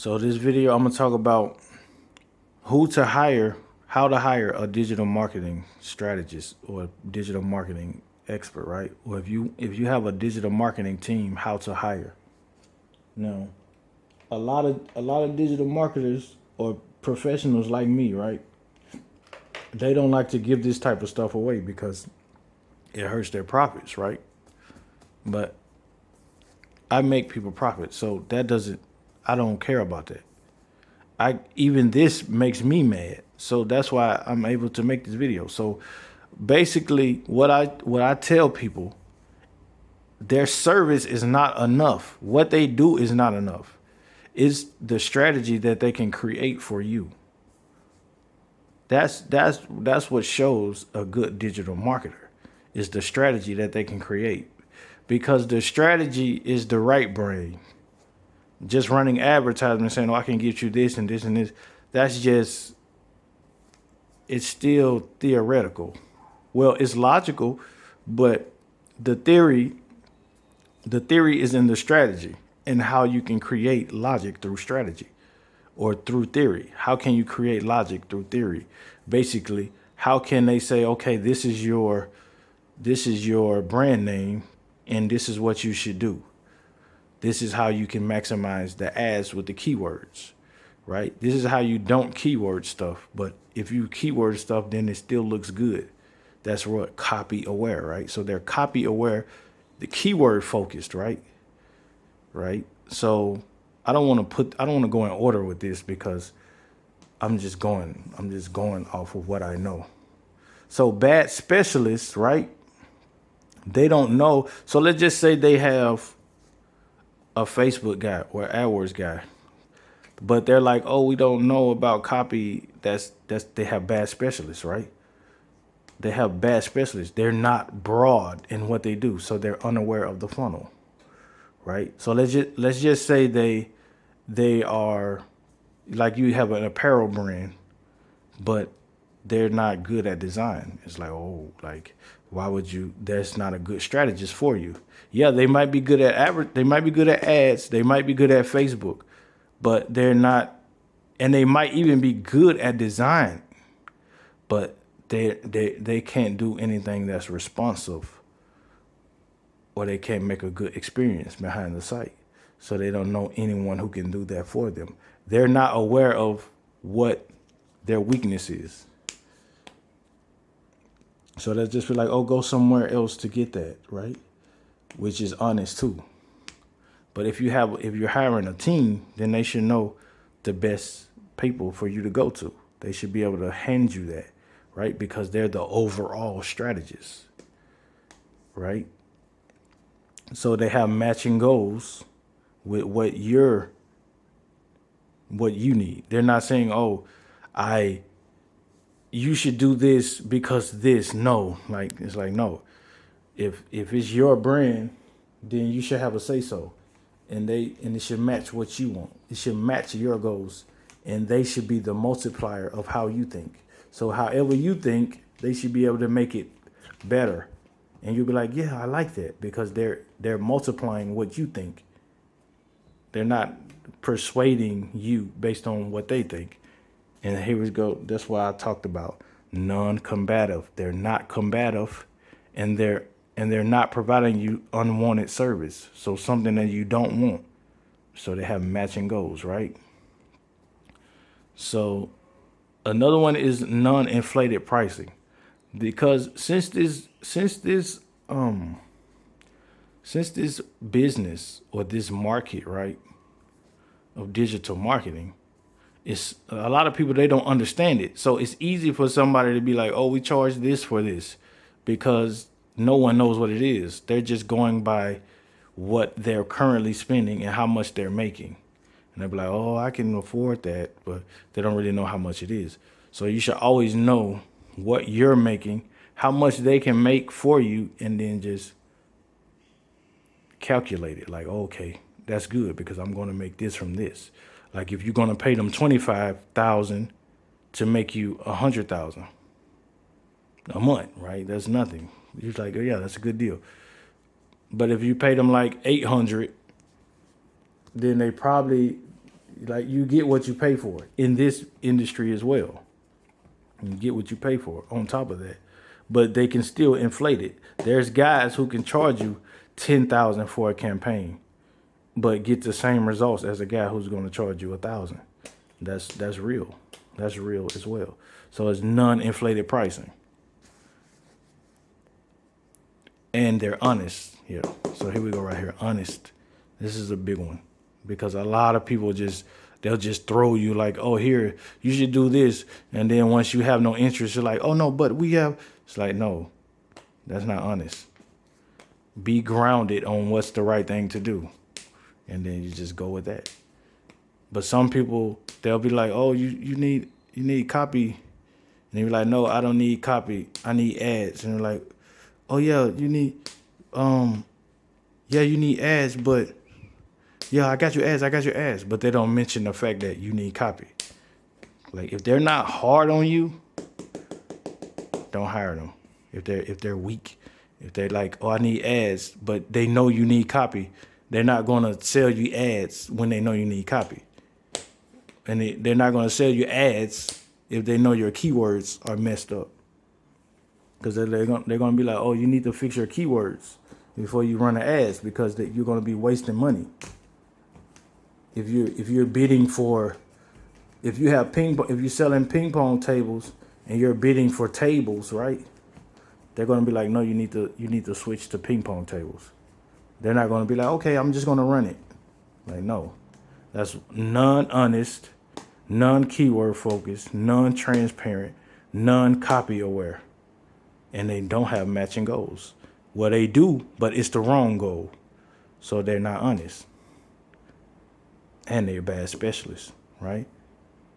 So this video, I'm gonna talk about how to hire a digital marketing strategist or digital marketing expert, right? Or if you have a digital marketing team, how to hire. Now, a lot of digital marketers or professionals like me, right? They don't like to give this type of stuff away because it hurts their profits, right? But I make people profit, so that doesn't. I don't care about that. Even this makes me mad. So that's why I'm able to make this video. So basically what I tell people, their service is not enough. What they do is not enough. It's the strategy that they can create for you. That's what shows a good digital marketer is the strategy that they can create. Because the strategy is the right brain. Just running advertisements saying, "Oh, I can get you this and this and this," that's just, it's still theoretical. Well, it's logical, but the theory, the theory is in the strategy and how you can create logic through strategy or through theory. How can you create logic through theory? Basically, how can they say, okay, this is your brand name and this is what you should do. This is how you can maximize the ads with the keywords, right? This is how you don't keyword stuff. But if you keyword stuff, then it still looks good. That's what copy aware, right? So they're copy aware, the keyword focused, right? Right. So I don't want to go in order with this because I'm just going off of what I know. So bad specialists, right? They don't know. So let's just say they have a Facebook guy or AdWords guy, but they're like, oh, we don't know about copy. That's they have bad specialists, right? They have bad specialists. They're not broad in what they do, so they're unaware of the funnel, right? So let's just say they are like you have an apparel brand, but they're not good at design. It's like, oh, like why would you? That's not a good strategist for you. Yeah, they might be good at they might be good at ads, they might be good at Facebook, but they're not, and they might even be good at design, but they can't do anything that's responsive, or they can't make a good experience behind the site. So they don't know anyone who can do that for them. They're not aware of what their weakness is. So that's just be like, oh, go somewhere else to get that, right? Which is honest too. But if you're hiring a team, then they should know the best people for you to go to. They should be able to hand you that, right? Because they're the overall strategists, right? So they have matching goals with what you need. They're not saying, oh, you should do this because this. No, like it's like no. If it's your brand, then you should have a say so, and it should match what you want. It should match your goals, and they should be the multiplier of how you think. So however you think, they should be able to make it better, and you'll be like, yeah, I like that because they're multiplying what you think. They're not persuading you based on what they think. And here we go. That's why I talked about non-combative. They're not combative, and they're not providing you unwanted service. So something that you don't want. So they have matching goals, right? So another one is non-inflated pricing, because since this business or this market, right, of digital marketing, it's a lot of people, they don't understand it. So it's easy for somebody to be like, oh, we charge this for this, because no one knows what it is. They're just going by what they're currently spending and how much they're making. And they'll be like, oh, I can afford that, but they don't really know how much it is. So you should always know what you're making, how much they can make for you, and then just calculate it. Like, okay, that's good because I'm going to make this from this. Like if you're going to pay them 25,000 to make you 100,000 a month, right? That's nothing. You're like, oh yeah, that's a good deal. But if you pay them like 800, then they probably, Like you get what you pay for in this industry as well. You get what you pay for on top of that. But they can still inflate it. There's guys who can charge you 10,000 for a campaign, but get the same results as a guy who's going to charge you 1,000. That's real. That's real as well. So it's non-inflated pricing. And they're honest here. So here we go right here. Honest. This is a big one. Because a lot of people they'll just throw you like, oh, here, you should do this. And then once you have no interest, you're like, oh, no, but we have. It's like, no, that's not honest. Be grounded on what's the right thing to do. And then you just go with that. But some people, they'll be like, oh, you need copy. And you're like, no, I don't need copy. I need ads. And they're like, oh, yeah, you need ads, but yeah, I got your ads. But they don't mention the fact that you need copy. Like if they're not hard on you, don't hire them. If they're weak, if they're like, oh, I need ads, but they know you need copy, they're not gonna sell you ads when they know you need copy. And they're not gonna sell you ads if they know your keywords are messed up. Because they're gonna be like, oh, you need to fix your keywords before you run the ads, because you're gonna be wasting money. If you're bidding for, if you're selling ping pong tables and you're bidding for tables, right? They're gonna be like, no, you need to switch to ping pong tables. They're not gonna be like, okay, I'm just gonna run it. Like, no, that's non-honest, non-keyword focused, non-transparent, non-copy aware, and they don't have matching goals. Well, they do, but it's the wrong goal, so they're not honest. And they're bad specialists, right?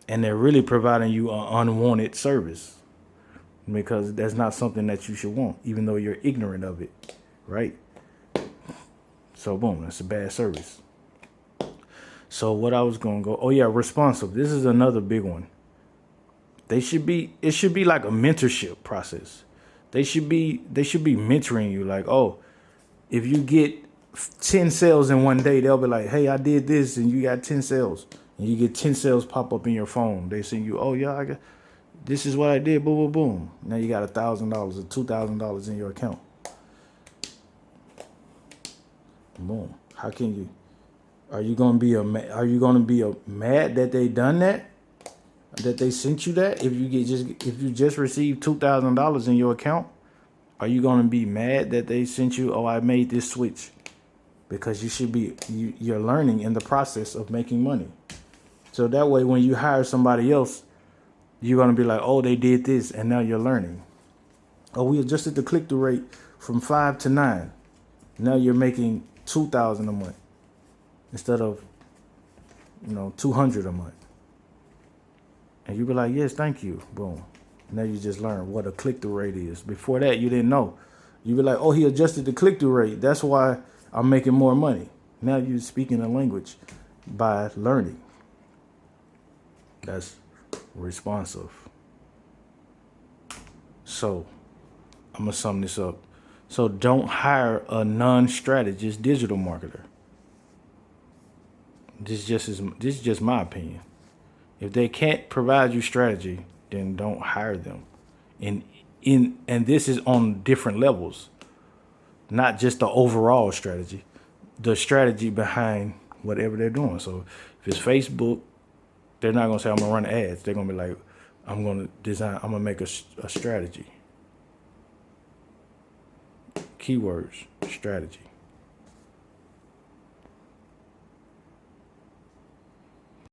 And they're really providing you an unwanted service, because that's not something that you should want, even though you're ignorant of it, right? So boom, that's a bad service. So what I was going to go, oh yeah, responsive. This is another big one. It should be like a mentorship process. They should be mentoring you, like, oh, if you get 10 sales in one day, they'll be like, hey, I did this and you got 10 sales. And you get 10 sales pop up in your phone. They send you, oh yeah, this is what I did, boom, boom, boom. Now you got $1,000 or $2,000 in your account. Boom. How can you? Are you gonna be mad that they done that? That they sent you that? If you just received $2,000 in your account, are you gonna be mad that they sent you? Oh, I made this switch, because you're learning in the process of making money. So that way, when you hire somebody else, you're gonna be like, oh, they did this, and now you're learning. Oh, we adjusted the click-through rate from 5 to 9. Now you're making $2,000 a month instead of, $200 a month. And you be like, yes, thank you. Boom. Now you just learned what a click-through rate is. Before that, you didn't know. You be like, oh, he adjusted the click-through rate. That's why I'm making more money. Now you're speaking a language by learning. That's responsive. So I'm going to sum this up. So don't hire a non-strategist digital marketer. This is just my opinion. If they can't provide you strategy, then don't hire them. And this is on different levels, not just the overall strategy, the strategy behind whatever they're doing. So if it's Facebook, they're not gonna say I'm gonna run ads. They're gonna be like, I'm gonna make a strategy. Keywords, strategy.